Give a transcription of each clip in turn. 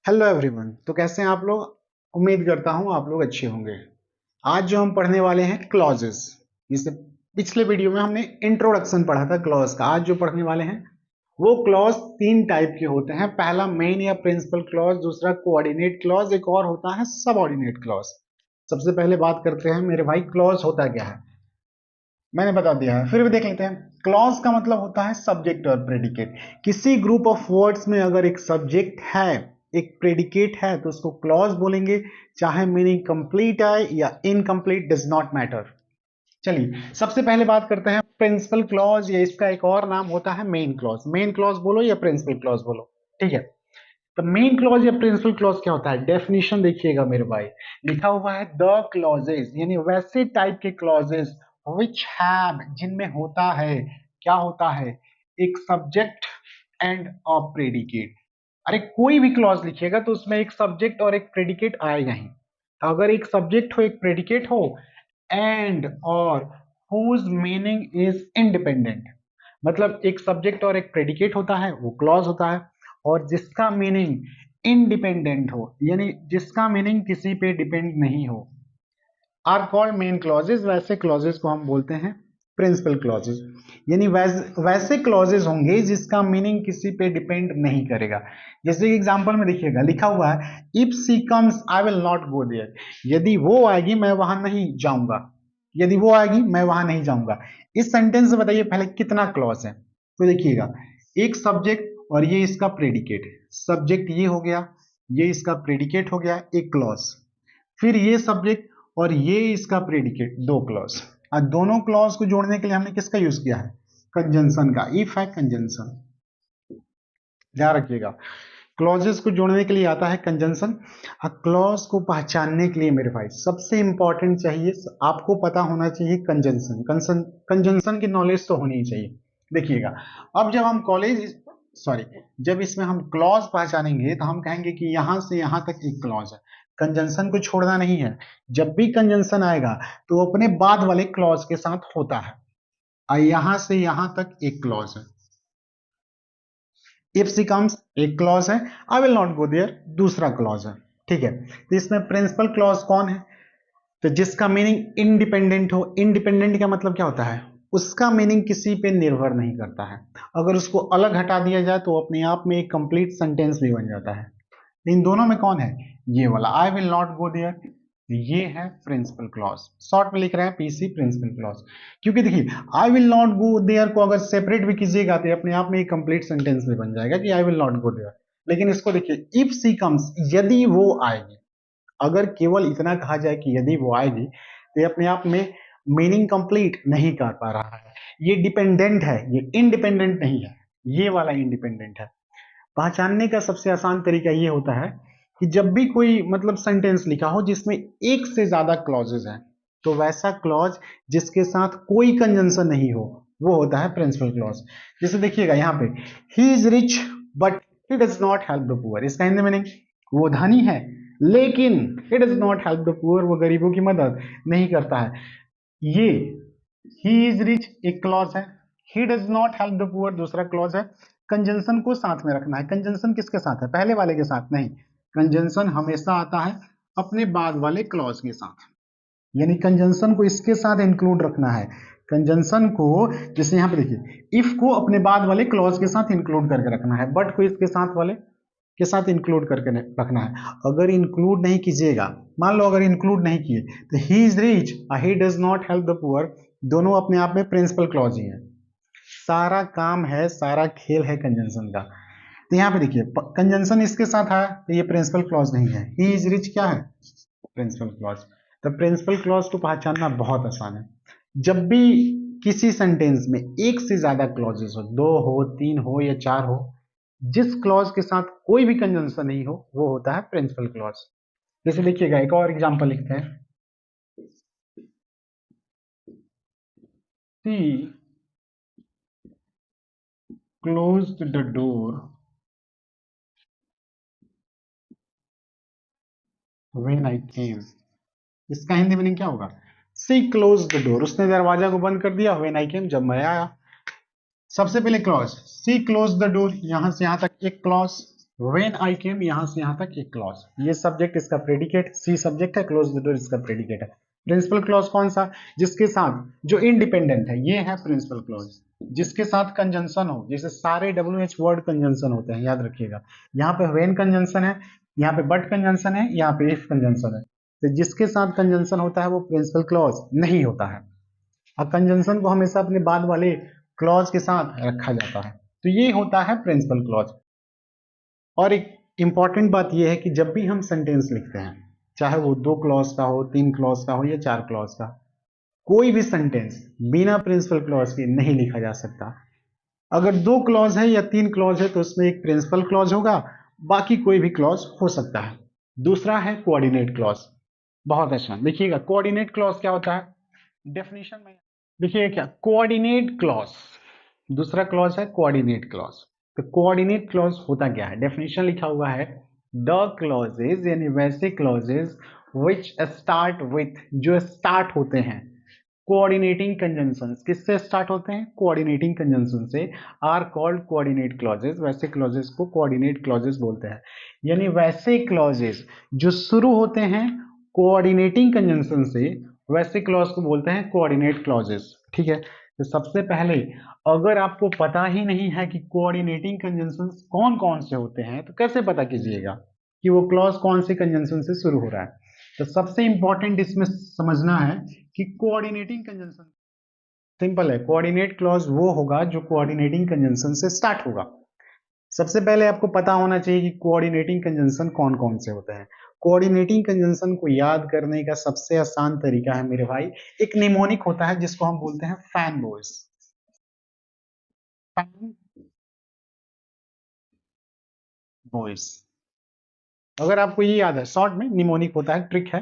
Hello everyone. तो कैसे हैं आप लोग। उम्मीद करता हूं आप लोग अच्छे होंगे। आज जो हम पढ़ने वाले हैं क्लॉजेस। जिससे पिछले वीडियो में हमने इंट्रोडक्शन पढ़ा था क्लॉज का। आज जो पढ़ने वाले हैं वो क्लॉज तीन टाइप के होते हैं। पहला मेन या प्रिंसिपल क्लॉज, दूसरा कोऑर्डिनेट क्लॉज, एक और होता है सबऑर्डिनेट क्लॉज। सबसे पहले बात करते हैं मेरे भाई क्लॉज होता क्या है। मैंने बता दिया है, फिर भी देख लेते हैं। क्लॉज का मतलब होता है सब्जेक्ट और प्रेडिकेट। किसी ग्रुप ऑफ वर्ड्स में अगर एक सब्जेक्ट है, एक प्रेडिकेट है, तो उसको क्लॉज बोलेंगे। चाहे मीनिंग कंप्लीट आए या इनकम्प्लीट, डज नॉट मैटर। चलिए सबसे पहले बात करते हैं प्रिंसिपल क्लॉज, या इसका एक और नाम होता है मेन क्लॉज। मेन क्लॉज बोलो या प्रिंसिपल क्लॉज बोलो, ठीक है। तो मेन क्लॉज या प्रिंसिपल क्लॉज क्या होता है, डेफिनेशन देखिएगा मेरे भाई। लिखा हुआ है द क्लॉजेज, यानी वैसे टाइप के क्लॉजेज विच हैव, जिनमें होता है, क्या होता है, एक सब्जेक्ट एंड अ प्रेडिकेट। अरे कोई भी क्लॉज लिखिएगा तो उसमें एक सब्जेक्ट और एक प्रेडिकेट आएगा ही। तो अगर एक सब्जेक्ट हो, एक प्रेडिकेट हो, एंड और हुज मीनिंग इज इंडिपेंडेंट, मतलब एक सब्जेक्ट और एक प्रेडिकेट होता है, वो क्लॉज होता है। और जिसका मीनिंग इंडिपेंडेंट हो, यानी जिसका मीनिंग किसी पे डिपेंड नहीं हो, आर कॉल्ड मेन क्लॉजेज। वैसे क्लॉजेज को हम बोलते हैं प्रिंसिपल क्लॉजेज। यानी वैसे क्लॉजेज होंगे जिसका मीनिंग किसी पे डिपेंड नहीं करेगा। जैसे एग्जांपल में देखिएगा, लिखा हुआ है if she comes I will not go there. यदि वो आएगी मैं वहां नहीं जाऊंगा। यदि वो आएगी मैं वहां नहीं जाऊंगा। इस सेंटेंस से बताइए पहले कितना क्लॉज है। तो देखिएगा, एक सब्जेक्ट और ये इसका प्रेडिकेट है। सब्जेक्ट ये हो गया, ये इसका प्रेडिकेट हो गया, एक क्लॉज। फिर ये सब्जेक्ट और ये इसका प्रेडिकेट, दो क्लॉज। और दोनों क्लॉज को जोड़ने के लिए हमने किसका यूज किया है, कंजंक्शन का। इफ है कंजंक्शन, ध्यान रखिएगा। क्लॉजेस को जोड़ने के लिए आता है कंजंक्शन। और क्लॉज को पहचानने के लिए मेरे भाई सबसे इंपॉर्टेंट चाहिए, आपको पता होना चाहिए कंजंक्शन। कंजंक्शन की नॉलेज तो होनी ही चाहिए। देखिएगा, अब जब हम सॉरी जब इसमें हम क्लॉज पहचानेंगे तो हम कहेंगे कि यहां से यहां तक एक क्लॉज है। कंजंक्शन को छोड़ना नहीं है। जब भी कंजंक्शन आएगा तो अपने बाद वाले क्लॉज के साथ होता है। और यहां से यहां तक एक क्लॉज है। इफ सी कम्स एक क्लॉज है, I will not go there दूसरा क्लॉज है, ठीक है। तो इसमें प्रिंसिपल क्लॉज कौन है, तो जिसका मीनिंग इंडिपेंडेंट हो। इंडिपेंडेंट का मतलब क्या होता है, उसका मीनिंग किसी पे निर्भर नहीं करता है। अगर उसको अलग हटा दिया जाए तो अपने आप में एक कंप्लीट सेंटेंस भी बन जाता है। इन दोनों में कौन है, ये वाला I will not go there, ये है प्रिंसिपल क्लॉज। शॉर्ट में लिख रहे हैं पीसी प्रिंसिपल क्लॉज। क्योंकि देखिए, I will not go there को अगर सेपरेट भी कीजिएगा तो अपने आप में एक कंप्लीट सेंटेंस भी बन जाएगा कि I will not go there. लेकिन इसको देखिए, इफ सी कम्स, यदि वो आएगी। अगर केवल इतना कहा जाए कि यदि वो आएगी, तो ये अपने आप में मीनिंग कंप्लीट नहीं कर पा रहा है। ये डिपेंडेंट है, ये इंडिपेंडेंट नहीं है। ये वाला इंडिपेंडेंट है। पहचानने का सबसे आसान तरीका ये होता है कि जब भी कोई मतलब सेंटेंस लिखा हो जिसमें एक से ज्यादा क्लॉजेज हैं, तो वैसा क्लॉज जिसके साथ कोई कंजंक्शन नहीं हो, वो होता है प्रिंसिपल क्लॉज। जैसे देखिएगा यहाँ पे, he is rich but he does not help the poor. इसका हिंदी मीनिंग, वो धनी है लेकिन he does not help the poor, वो गरीबों की मदद नहीं करता है। ये ही इज रिच एक क्लॉज है, he does not help the poor दूसरा क्लॉज है। कंजंक्शन को साथ में रखना है। कंजंक्शन किसके साथ है, पहले वाले के साथ नहीं। कंजंक्शन हमेशा आता है अपने बाद वाले क्लॉज के साथ। यानी कंजंक्शन को इसके साथ इंक्लूड रखना है। कंजंक्शन को, जैसे यहां पे देखिए, इफ को अपने बाद वाले क्लॉज के साथ इंक्लूड करके रखना है, बट को इसके साथ वाले के साथ इंक्लूड करके रखना है। अगर इंक्लूड नहीं कीजिएगा, मान लो अगर इंक्लूड नहीं किए, तो he is rich, he does not help the poor, दोनों अपने आप में प्रिंसिपल क्लॉज ही है। सारा काम है, सारा खेल है कंजंक्शन का। तो यहाँ पे देखिए, कंजंक्शन इसके साथ है तो ये प्रिंसिपल क्लॉज नहीं है। ही इज रिच क्या है, प्रिंसिपल क्लॉज। तो प्रिंसिपल क्लॉज को पहचानना बहुत आसान है। जब भी किसी सेंटेंस में एक से ज्यादा क्लॉजेस हो, दो हो, तीन हो या चार हो, जिस क्लॉज के साथ कोई भी कंजंक्शन नहीं हो, वो होता है प्रिंसिपल क्लॉज। जैसे देखिएगा, एक और एग्जांपल लिखते हैं। She closed the door when I came. इसका हिंदी मीनिंग क्या होगा, सी क्लोज द डोर, उसने दरवाजा को बंद कर दिया, व्हेन आई केम, जब मैं आया। सबसे पहले clause she close the door, यहां से यहां तक एक क्लॉज। व्हेन आई केम, यहां से यहां तक एक क्लॉज, ये सब्जेक्ट इसका प्रेडिकेट, सी सब्जेक्ट है, क्लोज द डोर इसका प्रेडिकेट है। प्रिंसिपल क्लॉज कौन सा, जिसके साथ जो इंडिपेंडेंट है, ये है प्रिंसिपल क्लॉज। जिसके साथ कंजंक्शन हो, जैसे सारे WH वर्ड कंजंक्शन होते हैं, याद रखिएगा। यहाँ पे व्हेन कंजंक्शन है, यहाँ पे बट कंजंक्शन है, यहाँ पे इफ कंजंक्शन है, तो जिसके साथ कंजंक्शन होता है वो प्रिंसिपल क्लॉज नहीं होता है। और कंजंक्शन को हमेशा अपने बाद वाले क्लॉज के साथ रखा जाता है, तो ये होता है प्रिंसिपल क्लॉज। और एक इंपॉर्टेंट बात यह है कि जब भी हम सेंटेंस लिखते हैं, चाहे वो 2 क्लॉज का हो, 3 क्लॉज का हो या 4 क्लॉज का, कोई भी सेंटेंस बिना प्रिंसिपल क्लॉज के नहीं लिखा जा सकता। अगर 2 क्लॉज है या 3 क्लॉज है तो उसमें एक प्रिंसिपल क्लॉज होगा, बाकी कोई भी क्लॉज हो सकता है। दूसरा है कोऑर्डिनेट क्लॉज। बहुत अच्छा, देखिएगा कोऑर्डिनेट क्लॉज क्या होता है, डेफिनेशन में देखिए क्या कोऑर्डिनेट क्लॉज, दूसरा क्लॉज है कोऑर्डिनेट क्लॉज। तो कोऑर्डिनेट क्लॉज होता क्या है, डेफिनेशन लिखा हुआ है, द क्लॉजेज यानी वैसे क्लॉजेज विच स्टार्ट विथ, जो स्टार्ट होते हैं कोऑर्डिनेटिंग कंजंक्शंस, किससे स्टार्ट होते हैं, कोऑर्डिनेटिंग कंजंक्शन से, आर कॉल्ड कोऑर्डिनेट क्लॉजेज, वैसे क्लॉजेज को कोऑर्डिनेट क्लॉजेज बोलते हैं। यानी वैसे क्लॉजेज जो शुरू होते हैं कोऑर्डिनेटिंग कंजंक्शन से, वैसे क्लॉज को बोलते हैं कोऑर्डिनेट क्लॉजेज। ठीक है, तो सबसे पहले अगर आपको पता ही नहीं है कि कोऑर्डिनेटिंग कंजंक्शंस कौन कौन से होते हैं, तो कैसे पता कीजिएगा कि वो क्लॉज कौन से कंजंक्शन से शुरू हो रहा है। तो सबसे इंपॉर्टेंट इसमें समझना है कि कोऑर्डिनेटिंग कंजंक्शन, सिंपल है, कोऑर्डिनेट क्लॉज वो होगा जो कोऑर्डिनेटिंग कंजंक्शन से स्टार्ट होगा। सबसे पहले आपको पता होना चाहिए कि कोऑर्डिनेटिंग कंजंक्शन कौन कौन से होते हैं। कोऑर्डिनेटिंग कंजंक्शन को याद करने का सबसे आसान तरीका है मेरे भाई, एक निमोनिक होता है जिसको हम बोलते हैं फैन वॉइस। फैन वॉइस, अगर आपको ये याद है, शॉर्ट में निमोनिक होता है, ट्रिक है,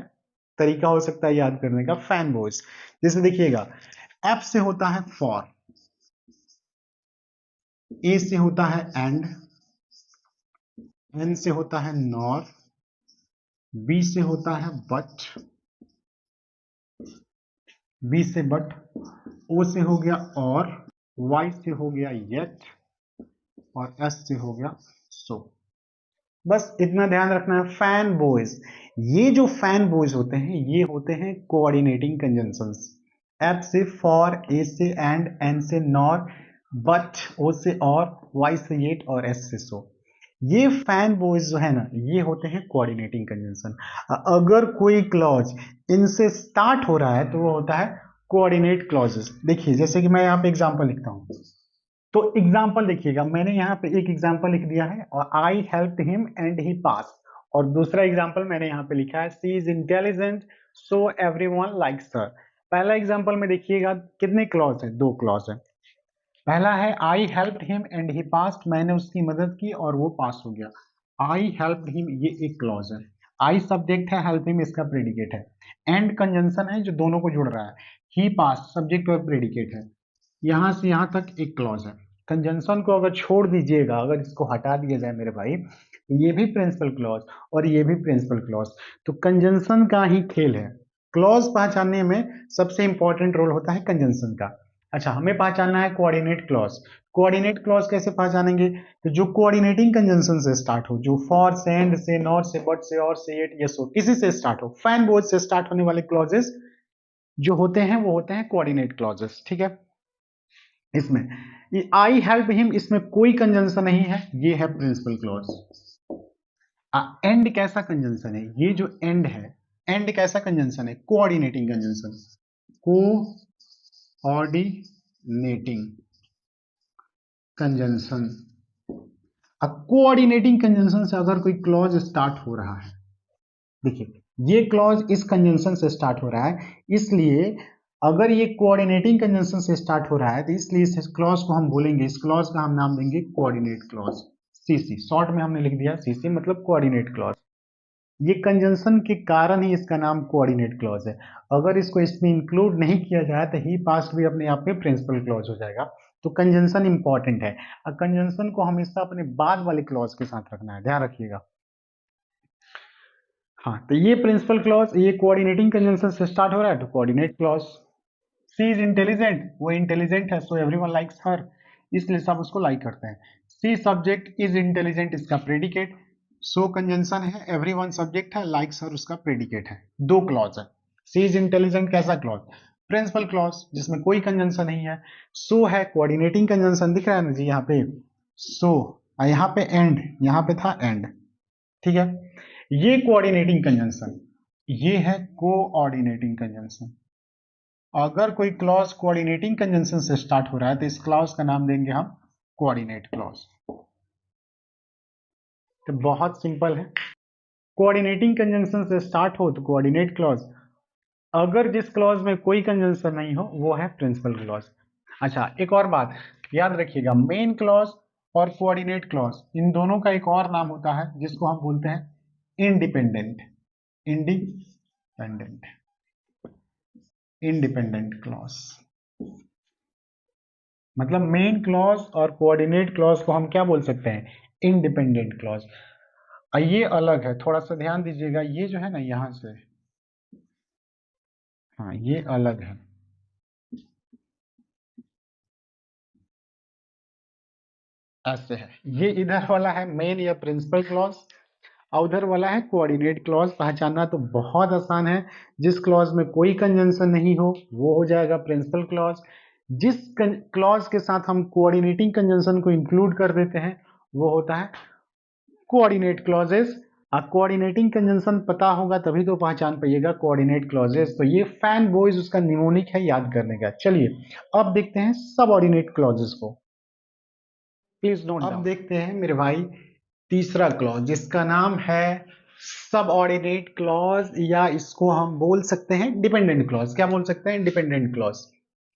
तरीका हो सकता है याद करने का, फैन वॉइस। जैसे देखिएगा, एफ से होता है फॉर, ए से होता है एंड, एन से होता है नॉर, बी से होता है बट, बी से बट, ओ से हो गया और, वाई से हो गया येट, और एस से हो गया सो। बस इतना ध्यान रखना है, फैन बॉयज, ये जो फैन बॉयज होते हैं ये होते हैं कोऑर्डिनेटिंग कंजंक्शंस। एफ से फॉर, ए से एंड, एन से नॉर, बट, ओ से और, वाई से येट और एस से सो। ये फैन बॉयज जो है ना, ये होते हैं कोऑर्डिनेटिंग कंजंक्शन। अगर कोई क्लॉज इनसे स्टार्ट हो रहा है तो वो होता है कोऑर्डिनेट क्लॉजेस। देखिए जैसे कि मैं यहाँ पे एग्जांपल लिखता हूँ, तो एग्जाम्पल देखिएगा, मैंने यहाँ पे एक एग्जाम्पल लिख दिया है, और I help him and he pass, और दूसरा एग्जाम्पल मैंने यहाँ पे लिखा है, she is intelligent so everyone likes her. पहला एग्जाम्पल में देखिएगा कितने क्लॉज है, 2 क्लॉज है। पहला है I help him and he pass, मैंने उसकी मदद की और वो पास हो गया। आई हेल्प हिम, ये एक क्लॉज है। आई सब्जेक्ट है, हेल्प हिम इसका प्रेडिकेट है। एंड कंजंक्शन है जो दोनों को जुड़ रहा है। ही पास सब्जेक्ट और प्रेडिकेट है। यहां से यहां तक एक क्लॉज है। कंजंक्शन को अगर छोड़ दीजिएगा, अगर इसको हटा दिया जाए मेरे भाई, ये भी प्रिंसिपल क्लॉज और ये भी प्रिंसिपल क्लॉज, तो कंजंक्शन का ही खेल है। क्लॉज पहचानने में सबसे इंपॉर्टेंट रोल होता है कंजंक्शन का। अच्छा, हमें पहचानना है कोऑर्डिनेट क्लॉज। कोऑर्डिनेट क्लॉज कैसे पहचानेंगे, तो जो कोऑर्डिनेटिंग कंजंक्शन से स्टार्ट हो, जो फॉर से, एंड से, नॉट से, बट से, और से, येट, ये सो, किसी से स्टार्ट हो, फैन बोझ से स्टार्ट होने वाले क्लॉजेस जो होते हैं वो होते हैं कोऑर्डिनेट क्लॉजेस। ठीक है, इसमें आई हेल्प हिम, इसमें कोई कंजंक्शन नहीं है, ये है प्रिंसिपल क्लॉज। एंड कैसा कंजंक्शन है, ये जो एंड है, एंड कैसा कंजंक्शन है, कोऑर्डिनेटिंग कंजंक्शन, कोऑर्डिनेटिंग कंजंक्शन। अब कोऑर्डिनेटिंग कंजंक्शन से अगर कोई क्लॉज स्टार्ट हो रहा है, देखिए ये क्लॉज इस कंजंक्शन से स्टार्ट हो रहा है, इसलिए अगर ये कोऑर्डिनेटिंग कंजंक्शन से स्टार्ट हो रहा है तो इसलिए इस क्लॉज को हम बोलेंगे, इस क्लॉज का हम नाम देंगे कोऑर्डिनेट क्लॉज, सीसी। शॉर्ट में हमने लिख दिया सीसी, मतलब कोऑर्डिनेट क्लॉज। ये कंजंक्शन के कारण ही इसका नाम कोऑर्डिनेट क्लॉज है। अगर इसको इसमें इंक्लूड नहीं किया जाए तो ही पास्ट भी अपने आप में प्रिंसिपल क्लॉज हो जाएगा। तो कंजंक्शन इंपॉर्टेंट है, और कंजंक्शन को हमेशा अपने बाद वाले क्लॉज के साथ रखना है, ध्यान रखिएगा। हाँ, तो ये प्रिंसिपल क्लॉज, ये कोऑर्डिनेटिंग कंजंक्शन से स्टार्ट हो रहा है तो coordinate clause. She is intelligent, वो इंटेलिजेंट है सो एवरीवन लाइक्स हर, इसलिए सब उसको लाइक करते हैं। सी सब्जेक्ट इज इंटेलिजेंट इसका प्रेडिकेट, सो कंजंक्शन है, एवरीवन सब्जेक्ट है, लाइक सर उसका प्रेडिकेट है। दो क्लॉज है। सी इज इंटेलिजेंट कैसा क्लॉज? प्रिंसिपल क्लॉज जिसमें कोई कंजंक्शन नहीं है। सो है कोऑर्डिनेटिंग कंजंक्शन, दिख रहा है ना जी यहाँ पे, सो यहाँ पे एंड, यहाँ पे था एंड, ठीक है। ये कोऑर्डिनेटिंग कंजंक्शन, ये है कोऑर्डिनेटिंग कंजंक्शन। अगर कोई क्लॉज कोऑर्डिनेटिंग कंजंक्शन से स्टार्ट हो रहा है तो इस क्लॉज का नाम देंगे हम कोऑर्डिनेट क्लॉज। तो बहुत सिंपल है, कोऑर्डिनेटिंग कंजंक्शन से स्टार्ट हो तो कोऑर्डिनेट क्लॉज, अगर जिस क्लॉज में कोई कंजंक्शन नहीं हो वो है प्रिंसिपल क्लॉज। अच्छा एक और बात याद रखिएगा, मेन क्लॉज और कोऑर्डिनेट क्लॉज इन दोनों का एक और नाम होता है जिसको हम बोलते हैं इंडिपेंडेंट, इंडिपेंडेंट, इंडिपेंडेंट क्लॉज। मतलब मेन क्लॉज और कोऑर्डिनेट क्लॉज को हम क्या बोल सकते हैं? Independent clause. ये अलग है, थोड़ा सा ध्यान दीजिएगा, ये जो है ना यहां से, हाँ ये अलग है, ऐसे है। ये इधर वाला है मेन या प्रिंसिपल क्लॉज, और उधर वाला है कोऑर्डिनेट क्लॉज। पहचानना तो बहुत आसान है, जिस क्लॉज में कोई कंजंक्शन नहीं हो वो हो जाएगा प्रिंसिपल क्लॉज, जिस क्लॉज के साथ हम कोऑर्डिनेटिंग कंजंक्शन को इंक्लूड कर देते हैं वो होता है कोऑर्डिनेट क्लॉजेस। कोऑर्डिनेटिंग कंजंक्शन पता होगा तभी तो पहचान पाइएगा कोऑर्डिनेट क्लॉजेस। तो ये फैन बॉयज उसका निमोनिक है याद करने का। चलिए अब देखते हैं सबऑर्डिनेट क्लॉजेस को, प्लीज नोट डाउन। अब देखते हैं मेरे भाई तीसरा क्लॉज जिसका नाम है सबऑर्डिनेट क्लॉज, या इसको हम बोल सकते हैं डिपेंडेंट क्लॉज। क्या बोल सकते हैं? Dependent clause.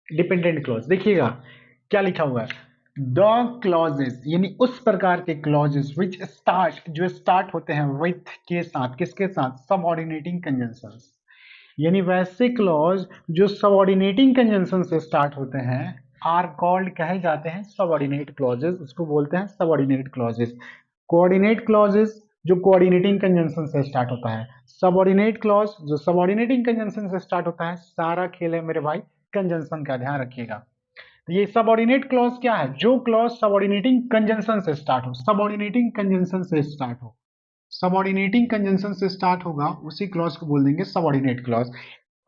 डिपेंडेंट क्लॉज देखिएगा क्या लिखा हुआ है, द क्लॉजेस यानी उस प्रकार के क्लॉजेस विच स्टार्ट, जो स्टार्ट होते हैं विथ के साथ, किसके साथ? Subordinating conjunctions. यानी वैसे क्लॉज जो सबऑर्डिनेटिंग कंजंक्शन से स्टार्ट होते हैं आर कॉल्ड, कहे जाते हैं सबऑर्डिनेट क्लॉजेस, उसको बोलते हैं सबऑर्डिनेट क्लॉजेस। कोऑर्डिनेट क्लॉजेस जो कोऑर्डिनेटिंग कंजंक्शन से स्टार्ट होता है, सबऑर्डिनेट क्लॉज जो सबऑर्डिनेटिंग कंजंक्शन से स्टार्ट होता है। सारा खेल है मेरे भाई कंजंक्शन का, ध्यान रखिएगा। तो ये सबऑर्डिनेट क्लॉज क्या है? जो क्लॉज सबऑर्डिनेटिंग कंजंक्शन से स्टार्ट हो, सबऑर्डिनेटिंग कंजंक्शन से स्टार्ट हो, सबऑर्डिनेटिंग कंजंक्शन से स्टार्ट होगा उसी क्लॉज को बोल देंगे सबऑर्डिनेट क्लॉज।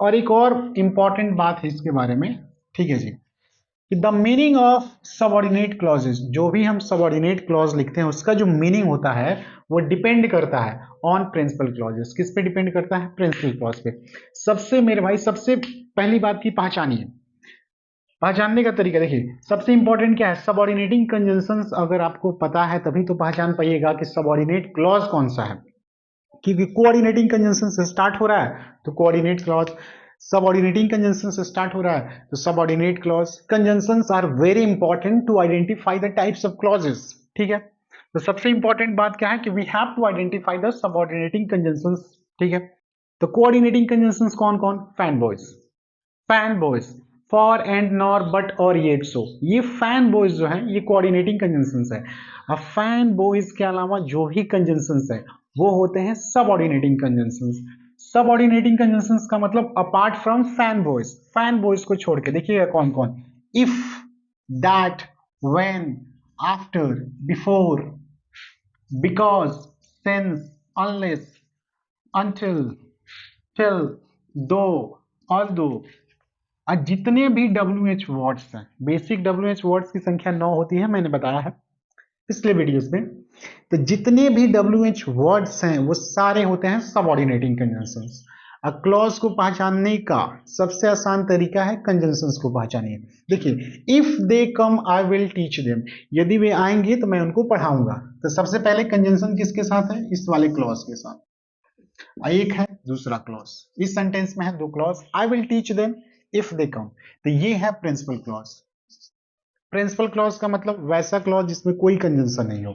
और एक और इंपॉर्टेंट बात है इसके बारे में, ठीक है जी, कि the meaning of subordinate clauses, जो भी हम सबऑर्डिनेट क्लॉज लिखते हैं उसका जो मीनिंग होता है वो डिपेंड करता है ऑन प्रिंसिपल क्लॉजेस। किस पे डिपेंड करता है? प्रिंसिपल क्लॉज पे। सबसे मेरे भाई सबसे पहली बात की पहचानिए, पहचानने का तरीका देखिए, सबसे इंपॉर्टेंट क्या है? सबऑर्डिनेटिंग कंजंक्शंस अगर आपको पता है तभी तो पहचान पाइएगा कि सबऑर्डिनेट क्लॉज कौन सा है, क्योंकि कोऑर्डिनेटिंग कंजंक्शन से स्टार्ट हो रहा है तो कोऑर्डिनेट क्लॉज, सबऑर्डिनेटिंग कंजंक्शन से स्टार्ट हो रहा है तो subordinate clause. Conjunctions are very important to identify the types of clauses, ठीक है। तो सबसे इंपॉर्टेंट बात क्या है कि we have to identify the subordinating conjunctions, ठीक है। तो कोऑर्डिनेटिंग कंजंक्शंस कौन कौन? Fan boys, fan boys, for and nor but or yet so, ये फैन बॉयज जो है ये कोऑर्डिनेटिंग कंजंक्शंस है। अब फैन बॉयज के अलावा जो भी कंजंक्शंस है वो होते हैं सबऑर्डिनेटिंग कंजंक्शंस। सबऑर्डिनेटिंग कंजंक्शंस का मतलब apart from fan boys, fan boys को छोड़ के देखिएगा कौन कौन, if, that, when, after, before, because, since, unless, until, till, though, although। आज जितने भी WH वर्ड्स हैं, बेसिक WH वर्ड्स की संख्या 9 होती है, मैंने बताया है पिछले वीडियोस में। तो जितने भी WH वर्ड्स हैं वो सारे होते हैं सबऑर्डिनेटिंग कंजंक्शंस। क्लॉज को पहचानने का सबसे आसान तरीका है कंजंक्शंस को पहचानिए। देखिए, if they come I will teach them, यदि वे आएंगे तो मैं उनको पढ़ाऊंगा। तो सबसे पहले कंजंक्शन किसके साथ है? इस वाले क्लॉज के साथ। एक है, दूसरा क्लॉज, इस सेंटेंस में है दो clause, I will teach them, if they come. तो ये है प्रिंसिपल क्लॉज। प्रिंसिपल क्लॉज का मतलब वैसा क्लॉज जिसमें कोई कंजंक्शन नहीं हो।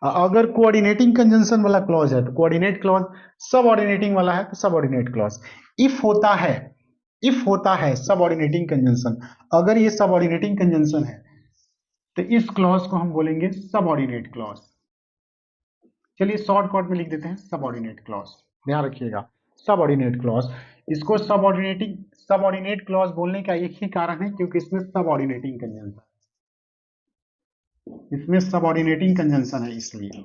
अगर कोऑर्डिनेटिंग कंजंक्शन वाला क्लॉज है तो कोऑर्डिनेट क्लॉज, सब ऑर्डिनेटिंग वाला है तो सब ऑर्डिनेट क्लॉज। इफ होता है, इफ होता है सब ऑर्डिनेटिंग कंजंक्शन, अगर ये सब ऑर्डिनेटिंग कंजंक्शन है तो इस क्लॉज को हम बोलेंगे सब ऑर्डिनेट क्लॉज। चलिए शॉर्टकट में लिख देते हैं सब ऑर्डिनेट क्लॉज, ध्यान रखिएगा सब ऑर्डिनेट क्लॉज। इसको सब ऑर्डिनेट क्लॉज बोलने का एक ही कारण है क्योंकि इसमें सब ऑर्डिनेटिंग कंजंक्शन, इसमें सबऑर्डिनेटिंग कंजंक्शन है, इसलिए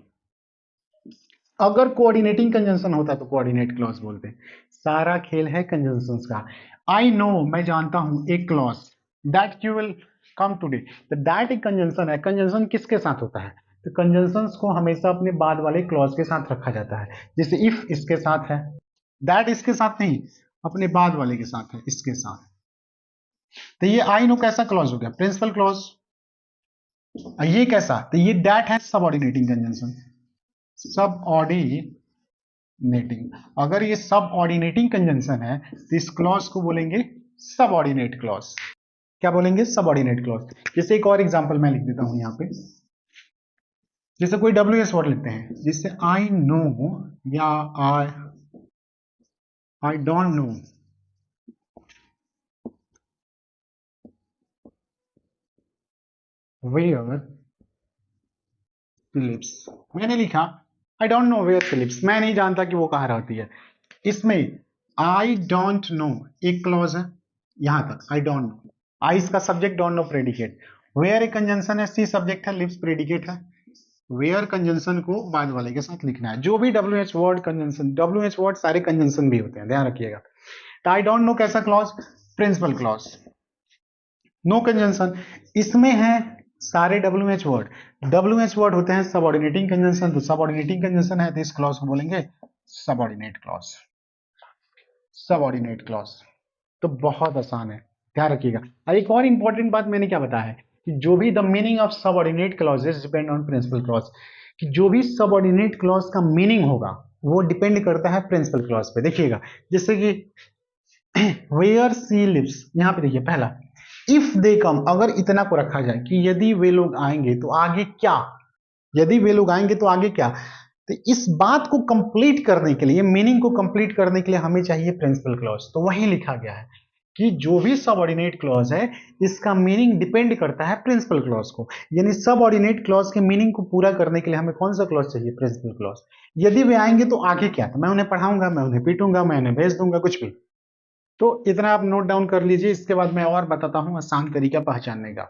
अगर कोऑर्डिनेटिंग कंजंक्शन होता तो कोऑर्डिनेट क्लॉज बोलते। सारा खेल है कंजंक्शंस का। आई नो, मैं जानता हूं, एक clause that you will come today, तो दैट एक कंजंक्शन है। कंजंक्शन किसके साथ होता है? तो कंजंक्शंस को हमेशा अपने बाद वाले क्लॉज के साथ रखा जाता है। जैसे इफ इसके साथ है, दैट इसके साथ नहीं, अपने बाद वाले के साथ है, इसके साथ। तो ये आई नो कैसा क्लॉज हो गया? Principal clause. ये कैसा? तो ये दैट है सबऑर्डिनेटिंग कंजंक्शन। सबऑर्डिनेटिंग, अगर ये सबऑर्डिनेटिंग कंजंक्शन है तो इस क्लॉज को बोलेंगे सबऑर्डिनेट क्लॉज। क्या बोलेंगे? Subordinate clause. जैसे एक और एग्जांपल मैं लिख देता हूं यहां पे, जैसे कोई WH वर्ड लिखते हैं, जिससे आई नो या I don't know where she lives. मैंने लिखा I don't know where she lives, मैं नहीं जानता कि वो कहाँ रहती है। इसमें आई डोंट नो एक क्लॉज है यहां तक, आई डोंट नो। आई इसका subject, don't know predicate. Where एक कंजंक्शन है, सी सब्जेक्ट है, लिप्स प्रेडिकेट है। वेयर कंजंक्शन को बाद वाले के साथ लिखना है। जो भी WH word conjunction, WH word सारे कंजंक्शन भी होते हैं, ध्यान रखिएगा। तो आई डोंट नो कैसा clause? Principal clause. No conjunction, इसमें है सारे WH वर्ड। WH वर्ड होते हैं सबऑर्डिनेटिंग कंजंक्शन, तो सबऑर्डिनेटिंग कंजंक्शन है तो इस क्लॉज को बोलेंगे सबऑर्डिनेट क्लॉज। सबऑर्डिनेट क्लॉज तो बहुत आसान है, ध्यान रखिएगा। और एक और इंपॉर्टेंट बात मैंने क्या बताया है कि जो भी the meaning of subordinate clauses depend on principal clause, कि जो भी सबऑर्डिनेट क्लॉज का मीनिंग होगा वो डिपेंड करता है प्रिंसिपल क्लॉज पे। देखिएगा जैसे कि वेयर सी लिव्स, यहां पे देखिए पहला, इफ दे कम, अगर इतना को रखा जाए कि यदि वे लोग आएंगे तो आगे क्या, यदि वे लोग आएंगे तो आगे क्या, तो इस बात को कंप्लीट करने के लिए, मीनिंग को कंप्लीट करने के लिए हमें चाहिए प्रिंसिपल क्लॉज। तो वही लिखा गया है कि जो भी सबऑर्डिनेट क्लॉज है इसका मीनिंग डिपेंड करता है प्रिंसिपल क्लॉज को। यानी सबऑर्डिनेट क्लॉज के मीनिंग को पूरा करने के लिए हमें कौन सा क्लॉज चाहिए? Principal clause. यदि वे आएंगे तो आगे क्या, तो मैं उन्हें पढ़ाऊंगा, मैं उन्हें पीटूंगा, मैं उन्हें भेज दूंगा, कुछ भी। तो इतना आप नोट डाउन कर लीजिए। इसके बाद मैं और बताता हूं आसान तरीका पहचानने का।